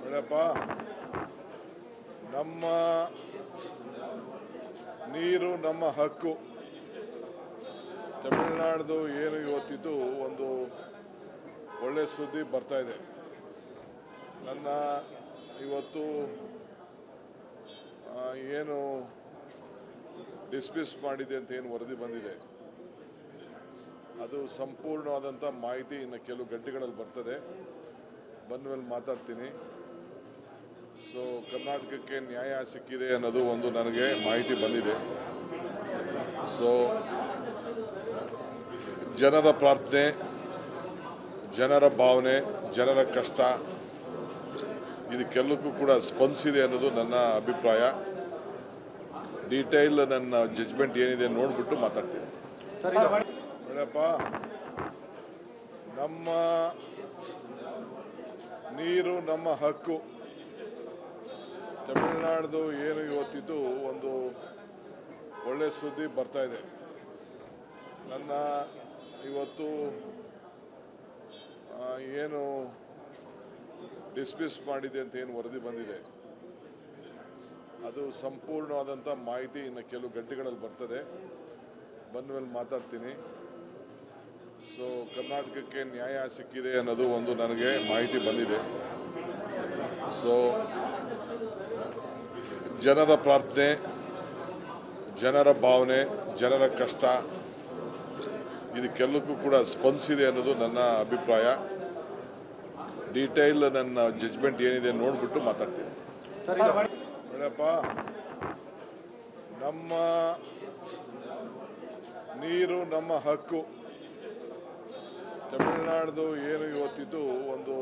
ನೋಡಪ್ಪ, ನಮ್ಮ ನೀರು ನಮ್ಮ ಹಕ್ಕು. ತಮಿಳುನಾಡ್ದು ಏನು ಇವತ್ತಿದ್ದು ಒಂದು ಒಳ್ಳೆ ಸುದ್ದಿ ಬರ್ತಾ ಇದೆ. ನನ್ನ ಇವತ್ತು ಏನು ಡಿಸ್ಮಿಸ್ ಮಾಡಿದೆ ಅಂತ ಏನು ವರದಿ ಬಂದಿದೆ, ಅದು ಸಂಪೂರ್ಣವಾದಂಥ ಮಾಹಿತಿ ಇನ್ನು ಕೆಲವು ಗಂಟೆಗಳಲ್ಲಿ ಬರ್ತದೆ. ಬಂದ ಮೇಲೆ ಮಾತಾಡ್ತೀನಿ. ಸೊ ಕರ್ನಾಟಕಕ್ಕೆ ನ್ಯಾಯ ಸಿಕ್ಕಿದೆ ಅನ್ನೋದು ಒಂದು ನನಗೆ ಮಾಹಿತಿ ಬಂದಿದೆ. ಸೊ ಜನರ ಪ್ರಾರ್ಥನೆ, ಜನರ ಭಾವನೆ, ಜನರ ಕಷ್ಟ ಇದಕ್ಕೆಲ್ಲಕ್ಕೂ ಕೂಡ ಸ್ಪಂದಿಸಿದೆ ಅನ್ನೋದು ನನ್ನ ಅಭಿಪ್ರಾಯ. ಡೀಟೇಲ್ ನನ್ನ ಜಡ್ಜ್ಮೆಂಟ್ ಏನಿದೆ ನೋಡ್ಬಿಟ್ಟು ಮಾತಾಡ್ತೀನಿ. ನೋಡಪ್ಪ, ನಮ್ಮ ನೀರು ನಮ್ಮ ಹಕ್ಕು. ತಮಿಳುನಾಡ್ದು ಏನು ಇವತ್ತಿದ್ದು ಒಂದು ಒಳ್ಳೆ ಸುದ್ದಿ ಬರ್ತಾ ಇದೆ. ನನ್ನ ಇವತ್ತು ಏನು ಡಿಸ್ಮಿಸ್ ಮಾಡಿದೆ ಅಂತ ಏನು ವರದಿ ಬಂದಿದೆ, ಅದು ಸಂಪೂರ್ಣವಾದಂಥ ಮಾಹಿತಿ ಇನ್ನು ಕೆಲವು ಗಂಟೆಗಳಲ್ಲಿ ಬರ್ತದೆ. ಬಂದ ಮೇಲೆ ಮಾತಾಡ್ತೀನಿ. ಸೊ ಕರ್ನಾಟಕಕ್ಕೆ ನ್ಯಾಯ ಸಿಕ್ಕಿದೆ ಅನ್ನೋದು ಒಂದು ನನಗೆ ಮಾಹಿತಿ ಬಂದಿದೆ. ಸೊ ಜನರ ಪ್ರಾರ್ಥನೆ, ಜನರ ಭಾವನೆ, ಜನರ ಕಷ್ಟ ಇದಕ್ಕೆಲ್ಲಕ್ಕೂ ಕೂಡ ಸ್ಪಂದಿಸಿದೆ ಅನ್ನೋದು ನನ್ನ ಅಭಿಪ್ರಾಯ. ಡೀಟೇಲ್ ನನ್ನ ಜಡ್ಜ್ಮೆಂಟ್ ಏನಿದೆ ನೋಡ್ಬಿಟ್ಟು ಮಾತಾಡ್ತೀನಿ. ನೋಡಪ್ಪ, ನಮ್ಮ ನೀರು ನಮ್ಮ ಹಕ್ಕು. ತಮಿಳುನಾಡ್ದು ಏನು ಇವತ್ತಿದ್ದು ಒಂದು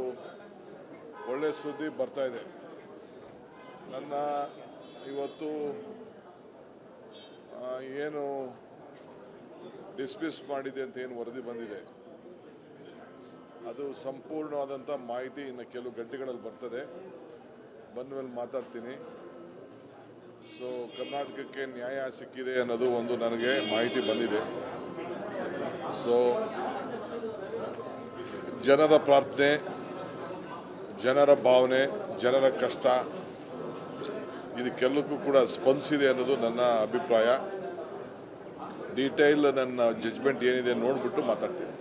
ಒಳ್ಳೆ ಸುದ್ದಿ ಬರ್ತಾ ಇದೆ. ನನ್ನ ಇವತ್ತು ಏನು ಡಿಸ್ಮಿಸ್ ಮಾಡಿದೆ ಅಂತ ಏನು ವರದಿ ಬಂದಿದೆ, ಅದು ಸಂಪೂರ್ಣವಾದಂಥ ಮಾಹಿತಿ ಇನ್ನು ಕೆಲವು ಗಂಟೆಗಳಲ್ಲಿ ಬರ್ತದೆ. ಬಂದ ಮೇಲೆ ಮಾತಾಡ್ತೀನಿ. ಸೊ ಕರ್ನಾಟಕಕ್ಕೆ ನ್ಯಾಯ ಸಿಕ್ಕಿದೆ ಅನ್ನೋದು ಒಂದು ನನಗೆ ಮಾಹಿತಿ ಬಂದಿದೆ. ಸೊ ಜನರ ಪ್ರಾರ್ಥನೆ, ಜನರ ಭಾವನೆ, ಜನರ ಕಷ್ಟ ಇದಕ್ಕೆಲ್ಲಕ್ಕೂ ಕೂಡ ಸ್ಪಂದಿಸಿದೆ ಅನ್ನೋದು ನನ್ನ ಅಭಿಪ್ರಾಯ. ಡೀಟೇಲ್ ನನ್ನ ಜಡ್ಜ್ಮೆಂಟ್ ಏನಿದೆ ನೋಡ್ಬಿಟ್ಟು ಮಾತಾಡ್ತೀನಿ.